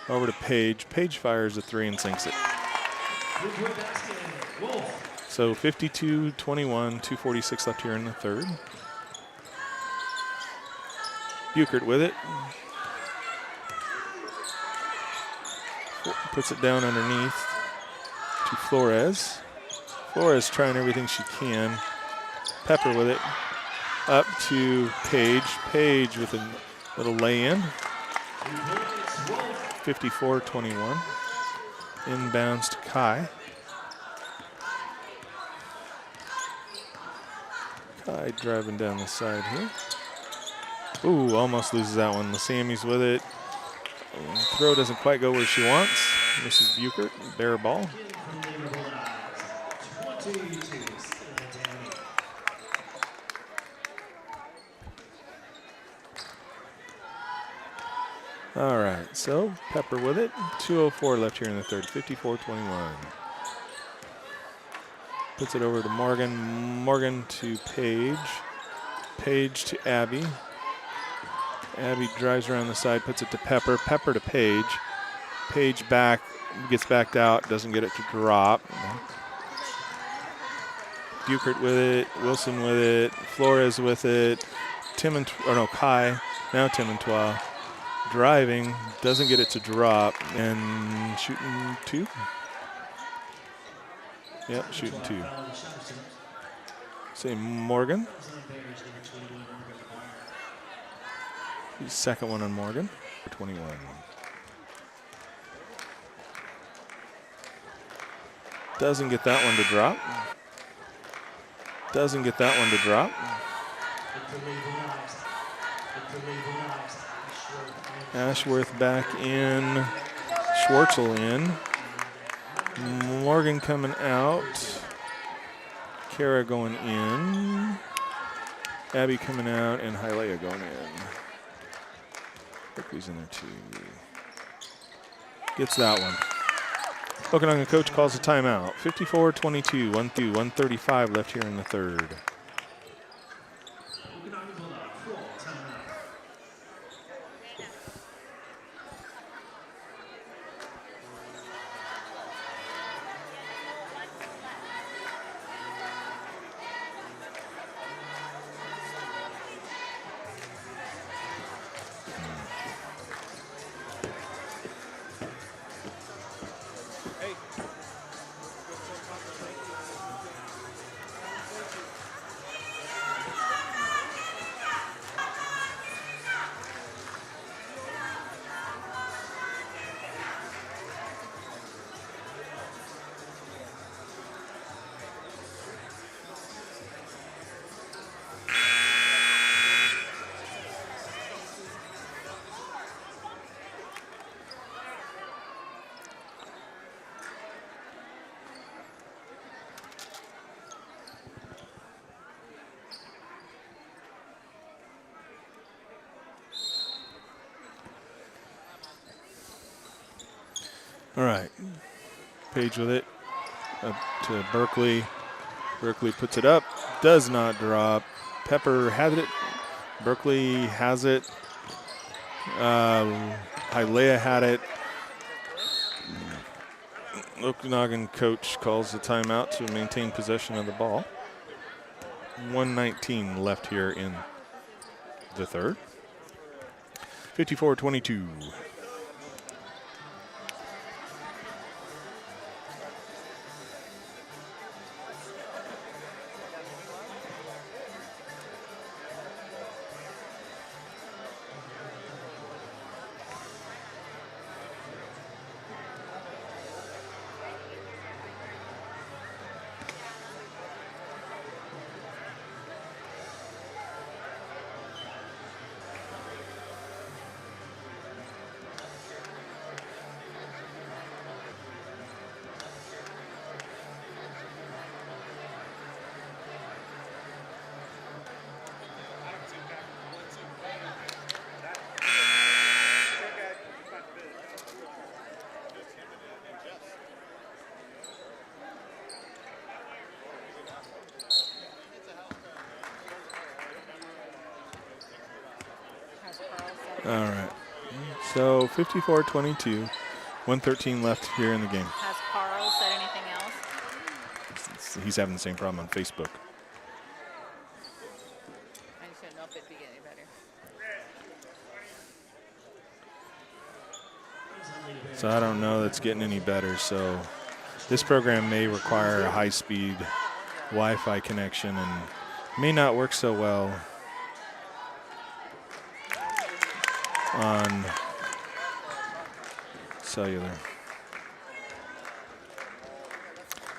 Over to Paige. Paige fires a three and sinks it. So 52-21, 2:46 left here in the third. Buchert with it. Puts it down underneath to Flores. Flores trying everything she can. Pepper with it. Up to Paige. Paige with a little lay-in. 54-21. Inbounds to Kai. Kai driving down the side here. Ooh, almost loses that one. The Sammys with it. Throw doesn't quite go where she wants. Mrs. Buchert, bare ball. All right, so Pepper with it. 2:04 left here in the third, 54-21. Puts it over to Morgan. Morgan to Paige. Paige to Abby. Abby drives around the side, puts it to Pepper. Pepper to Paige. Paige back, gets backed out, doesn't get it to drop. Buchert with it, Wilson with it, Flores with it, Kai, now Tim and Twa. Driving, doesn't get it to drop, and shooting two. Yep, shooting two. Say Morgan. Second one on Morgan for 21. Doesn't get that one to drop. Doesn't get that one to drop. Ashworth back in. Schwartzel in. Morgan coming out. Kara going in. Abby coming out, and Hialeah going in. Berkeley's in there too. Gets that one. Okanogan coach calls a timeout. 54-22, 1:35 left here in the third. All right. Page with it. Up to Berkeley. Berkeley puts it up. Does not drop. Pepper has it. Berkeley has it. Hialeah had it. Okanogan coach calls the timeout to maintain possession of the ball. 1:19 left here in the third. 54-22. All right. So 54-22, 1:13 left here in the game. Has Carl said anything else? He's having the same problem on Facebook. I just didn't know if it'd be getting better. So I don't know that's getting any better. So this program may require a high-speed Wi-Fi connection and may not work so well on cellular.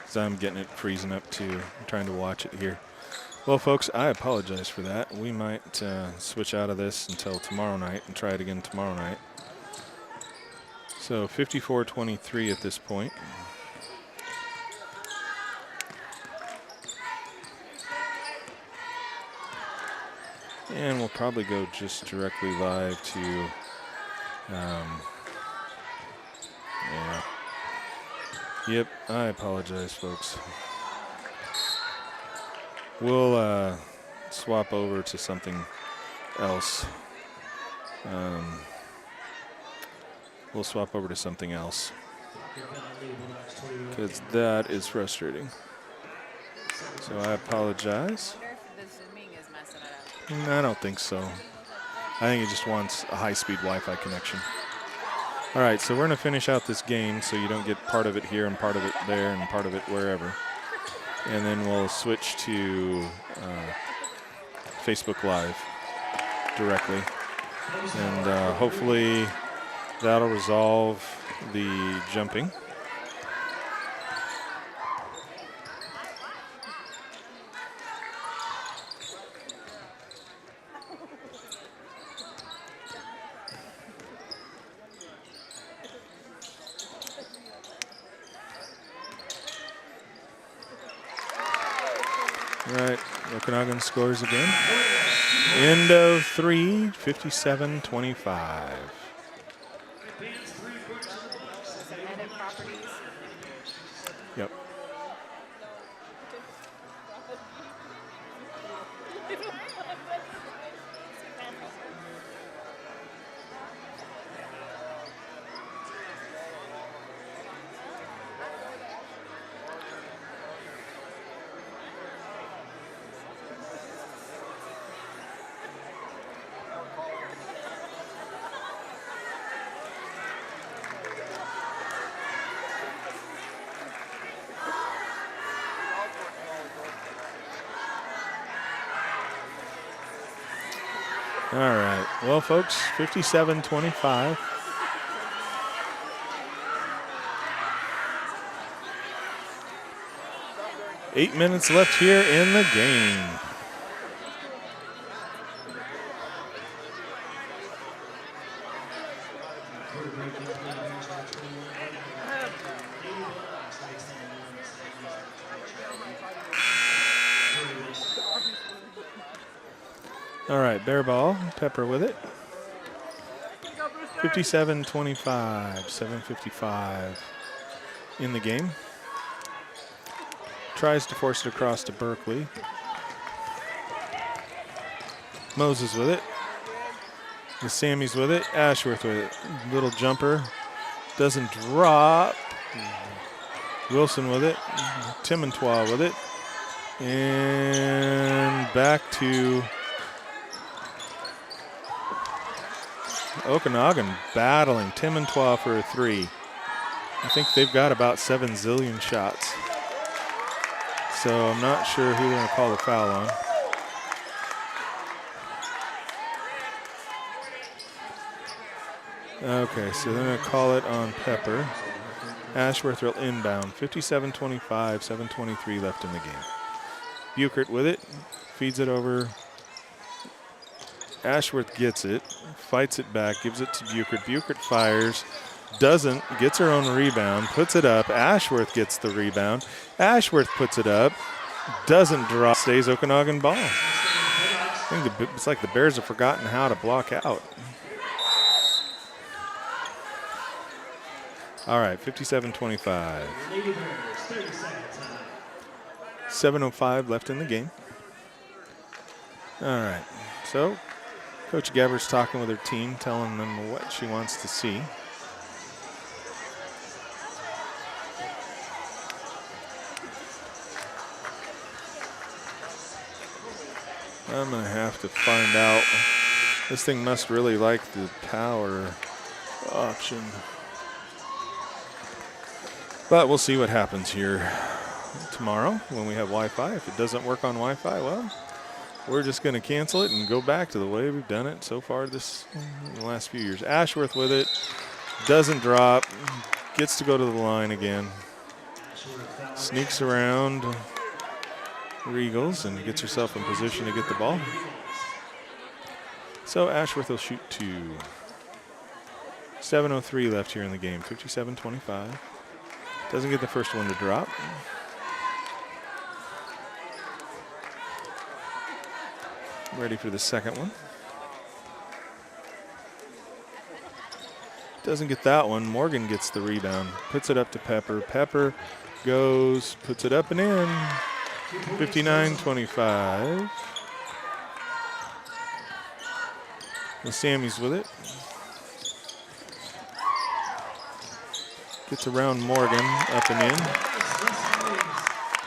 So I'm getting it freezing up too. I'm trying to watch it here. Well, folks, I apologize for that. We might switch out of this until tomorrow night and try it again tomorrow night. So 54-23 at this point. And we'll probably go just directly live to Yeah. Yep, I apologize, folks. We'll swap over to something else. We'll swap over to something else because that is frustrating. So I apologize. I wonder if the zooming is messing it up. I don't think so. I think it just wants a high-speed Wi-Fi connection. All right, so we're going to finish out this game so you don't get part of it here and part of it there and part of it wherever. And then we'll switch to Facebook Live directly. And hopefully that'll resolve the jumping. All right, Okanogan scores again. End of 3, 57-25. Edit properties. Yep. All right. Well, folks, 57-25. Eight minutes left here in the game. All right, bear ball, Pepper with it. 57-25, 7:55 in the game. Tries to force it across to Berkeley. Moses with it. Sammy's with it. Ashworth with it. Little jumper. Doesn't drop. Wilson with it. Timontois with it. And back to Okanogan battling Timontois for a three. I think they've got about 7 zillion shots. So I'm not sure who they're going to call the foul on. Okay, so they're going to call it on Pepper. Ashworth will inbound. 57-25, 7:23 left in the game. Buchert with it. Feeds it over. Ashworth gets it. Fights it back. Gives it to Buchert. Buchert fires. Doesn't. Gets her own rebound. Puts it up. Ashworth gets the rebound. Ashworth puts it up. Doesn't drop. Stays Okanogan ball. I think it's like the Bears have forgotten how to block out. All right, 57-25. 7:05 left in the game. All right, so Coach Gabbard's talking with her team, telling them what she wants to see. I'm going to have to find out. This thing must really like the power option. But we'll see what happens here tomorrow when we have Wi-Fi. If it doesn't work on Wi-Fi, well, we're just going to cancel it and go back to the way we've done it so far in the last few years. Ashworth with it. Doesn't drop. Gets to go to the line again. Sneaks around Regals and gets herself in position to get the ball. So Ashworth will shoot two. 7:03 left here in the game. 57-25. Doesn't get the first one to drop. Ready for the second one. Doesn't get that one. Morgan gets the rebound. Puts it up to Pepper. Pepper goes, puts it up and in. 59-25. And Sammy's with it. Gets around Morgan, up and in.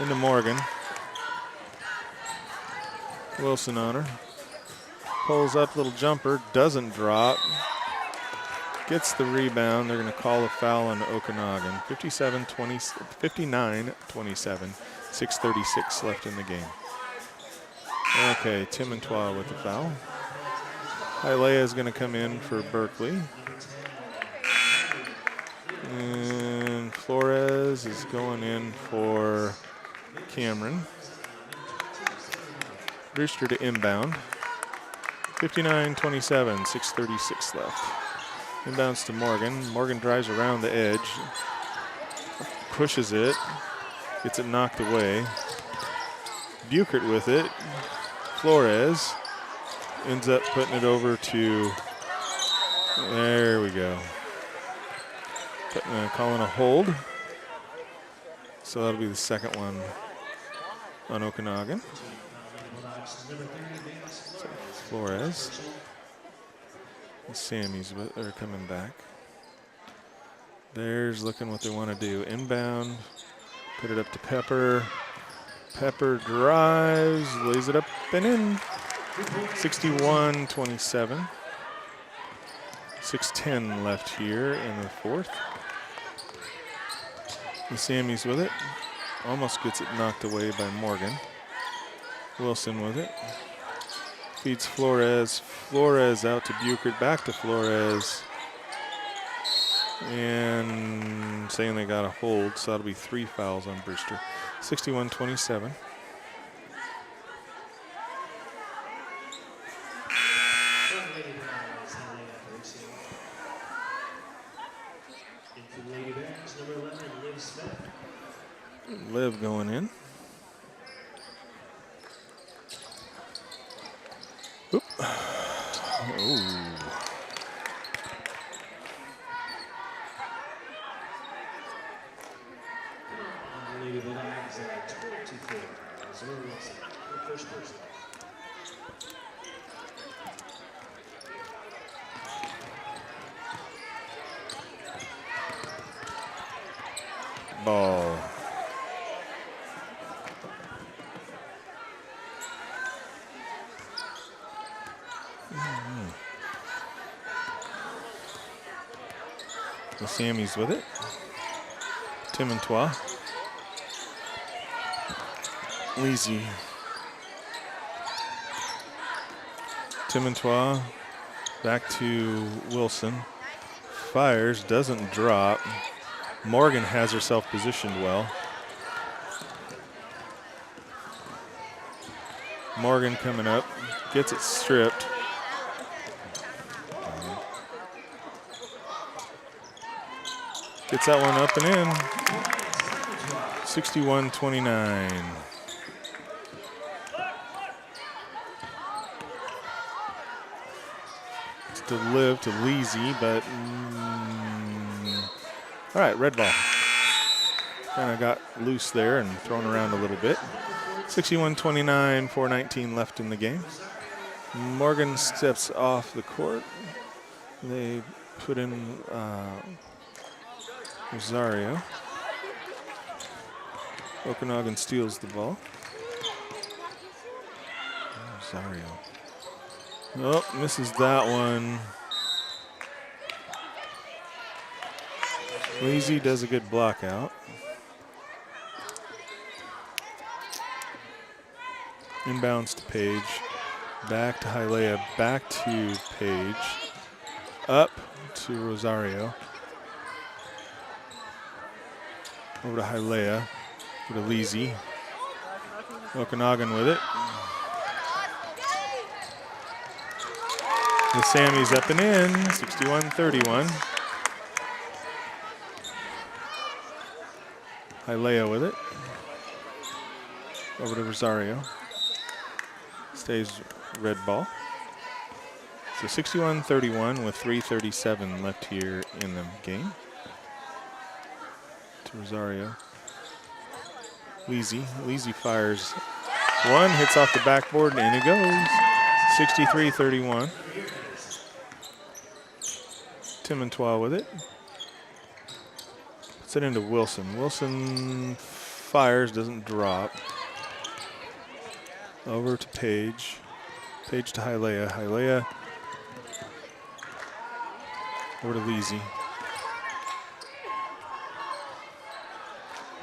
Into Morgan. Wilson on her. Pulls up, little jumper, doesn't drop. Gets the rebound. They're going to call a foul on Okanogan. 59-27. 6:36 left in the game. Okay, Timontois with the foul. Hialeah is going to come in for Berkeley. And Flores is going in for Cameron. Brewster to inbound. 59-27, 6:36 left. Inbounds to Morgan. Morgan drives around the edge. Pushes it. Gets it knocked away. Buchert with it. Flores ends up putting it over to, there we go. Calling a hold. So that'll be the second one on Okanogan. So Flores. And Sammy's are coming back. There's looking what they want to do. Inbound. Put it up to Pepper. Pepper drives, lays it up and in. 61-27. 6:10 left here in the fourth. And Sammy's with it. Almost gets it knocked away by Morgan. Wilson with it. Feeds Flores. Flores out to Buchert, back to Flores. And saying they got a hold, so that'll be 3 fouls on Brewster. 61-27. Liv going in. Oop. Oh. Ball. So Sammy's with it. Timontois. Leasy. Timontois back to Wilson. Fires, doesn't drop. Morgan has herself positioned well. Morgan coming up, gets it stripped. Gets that one up and in. 61-29. To Liv to Leasy, but all right, red ball. Kind of got loose there and thrown around a little bit. 61-29, 4:19 left in the game. Morgan steps off the court. They put in Rosario. Okanogan steals the ball. Rosario. Oh, misses that one. Leasy does a good block out. Inbounds to Page. Back to Hialeah. Back to Page. Up to Rosario. Over to Hialeah. Over to Leasy. Okanogan with it. The Sammy's up and in, 61-31. Hialeah with it. Over to Rosario. Stays red ball. So 61-31 with 3:37 left here in the game. To Rosario. Leezy fires one, hits off the backboard, and it goes. 63-31. Timontois with it. Puts it into Wilson. Wilson fires, doesn't drop. Over to Page. Page to Hialeah. Hialeah over to Leezy.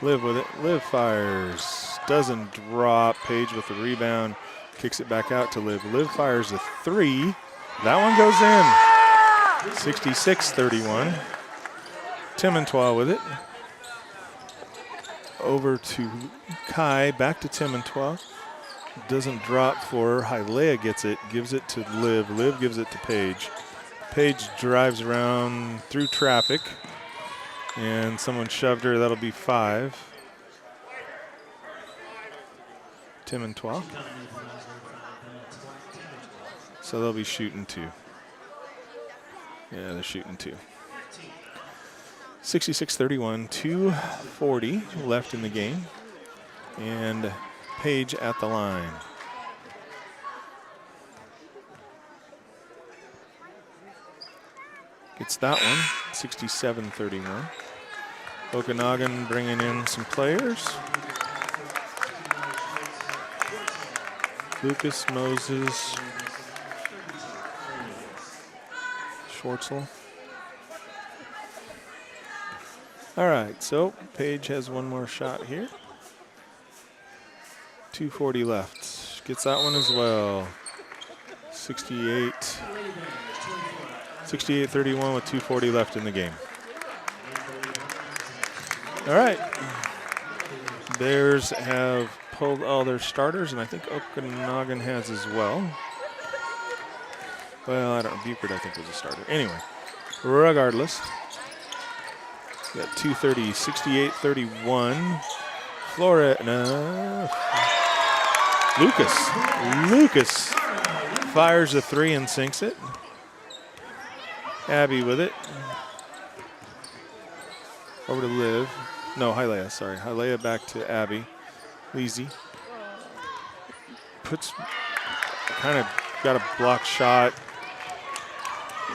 Liv with it. Liv fires. Doesn't drop. Page with the rebound. Kicks it back out to Liv. Liv fires a three. That one goes in. 66-31. Timontois with it. Over to Kai. Back to Timontois. Doesn't drop for her. Hialeah gets it. Gives it to Liv. Liv gives it to Page. Page drives around through traffic. And someone shoved her. That'll be 5. Timontois. So they'll be shooting 2. Yeah, they're shooting 2. 66-31, 2:40 left in the game. And Page at the line. Gets that one, 67-31. Okanogan bringing in some players. Lucas, Moses, Schwartzel. All right, so Page has one more shot here. 2:40 left. Gets that one as well. 68-31 with 2:40 left in the game. All right. Bears have pulled all their starters, and I think Okanogan has as well. Well, I don't know. Buford, I think, was a starter. Anyway, regardless, got 2:30, 68-31. Lucas fires a 3 and sinks it. Abby with it. Over to Liv. No, Hialeah, sorry. Hialeah back to Abby. Leezy. Kind of got a block shot.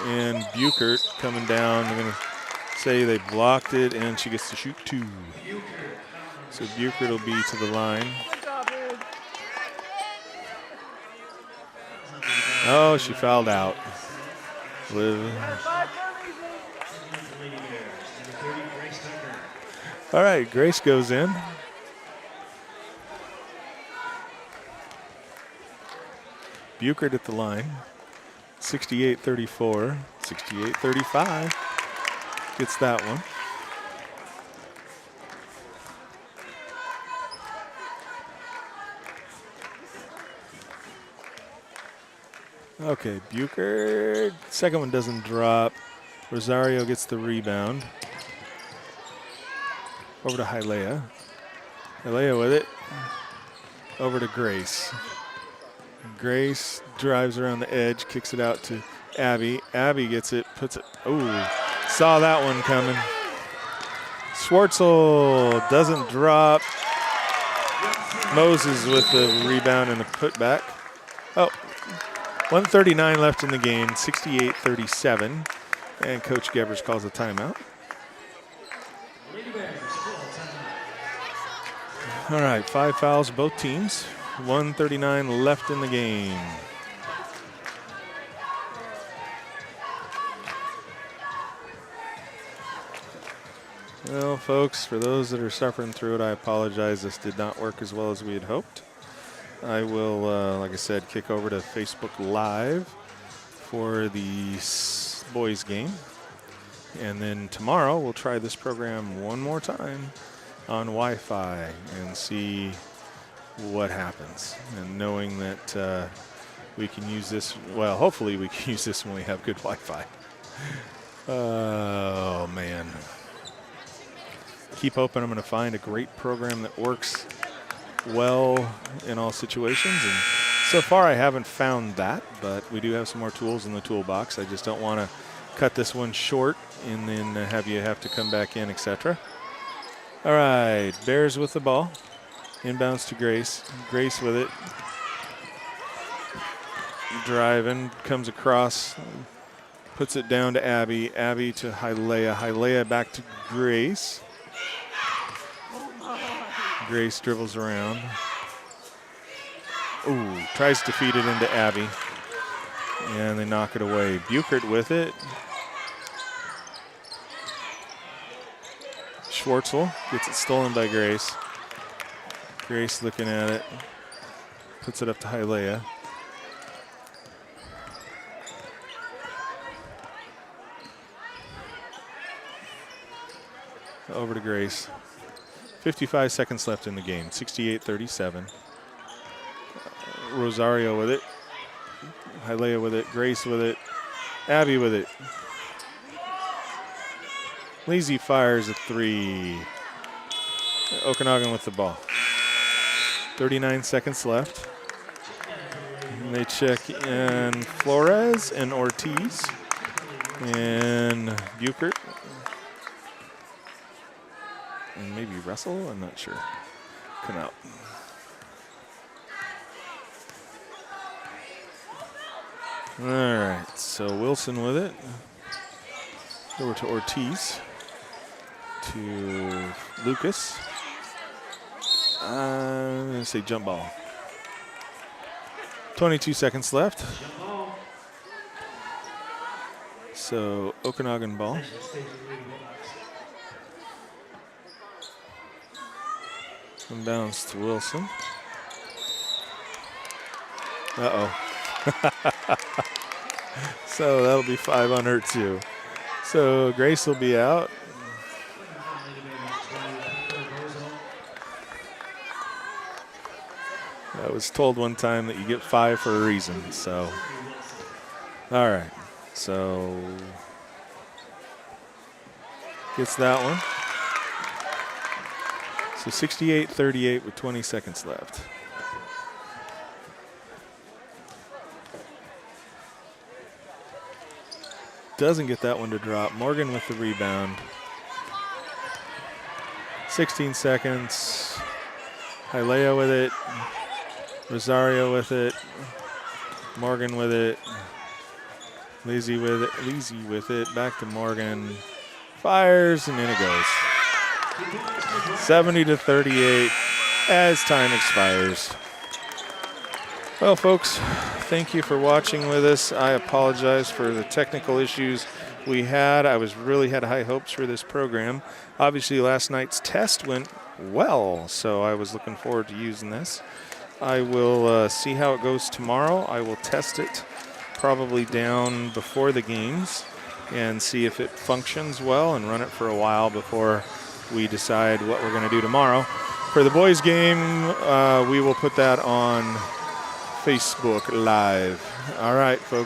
And Buchert coming down. I'm going to say they blocked it, and she gets to shoot 2. So Buchert will be to the line. Oh, she fouled out. Liv. All right, Grace goes in. Buchert at the line. 68-34, 68-35. Gets that one. Okay, Buchert. Second one doesn't drop. Rosario gets the rebound. Over to Hialeah. Hialeah with it. Over to Grace. Grace drives around the edge, kicks it out to Abby. Abby gets it, puts it. Oh, saw that one coming. Schwartzel doesn't drop. Moses with the rebound and the putback. Oh, 1:39 left in the game, 68-37. And Coach Gebers calls a timeout. All right, 5 fouls, both teams. 1:39 left in the game. Well, folks, for those that are suffering through it, I apologize. This did not work as well as we had hoped. I will, like I said, kick over to Facebook Live for the boys game. And then tomorrow we'll try this program one more time on Wi-Fi and see what happens. And knowing that we can use this, well, hopefully we can use this when we have good Wi-Fi. Oh, man. Keep hoping I'm going to find a great program that works well in all situations. And So far, I haven't found that, but we do have some more tools in the toolbox. I just don't want to cut this one short and then have to come back in, etc. All right, Bears with the ball. Inbounds to Grace. Grace with it. Driving, comes across, puts it down to Abby. Abby to Hylea. Hylea back to Grace. Grace dribbles around. Ooh, tries to feed it into Abby. And they knock it away. Buchert with it. Schwartzel gets it stolen by Grace. Grace looking at it. Puts it up to Hylea. Over to Grace. 55 seconds left in the game. 68-37. Rosario with it. Hylea with it. Grace with it. Abby with it. Lazy fires a three. Okanogan with the ball. 39 seconds left. And they check in Flores and Ortiz. And Buchert. And maybe Russell, I'm not sure. Come out. All right, so Wilson with it. Over to Ortiz. To Lucas. I'm going to say jump ball. 22 seconds left. So Okanogan ball. Inbounds to Wilson. Uh-oh. So that'll be 5 on her too. So Grace will be out. I was told one time that you get 5 for a reason, so. All right, so gets that one. So 68-38 with 20 seconds left. Doesn't get that one to drop. Morgan with the rebound. 16 seconds. Hylea with it. Rosario with it. Morgan with it. Lizzie with it. Lizzie with it. Back to Morgan. Fires, and in it goes. 70-38 as time expires. Well, folks, thank you for watching with us. I apologize for the technical issues we had. I really had high hopes for this program. Obviously, last night's test went well, so I was looking forward to using this. I will see how it goes tomorrow. I will test it probably down before the games and see if it functions well and run it for a while before we decide what we're going to do tomorrow. For the boys' game, we will put that on Facebook Live. All right, folks.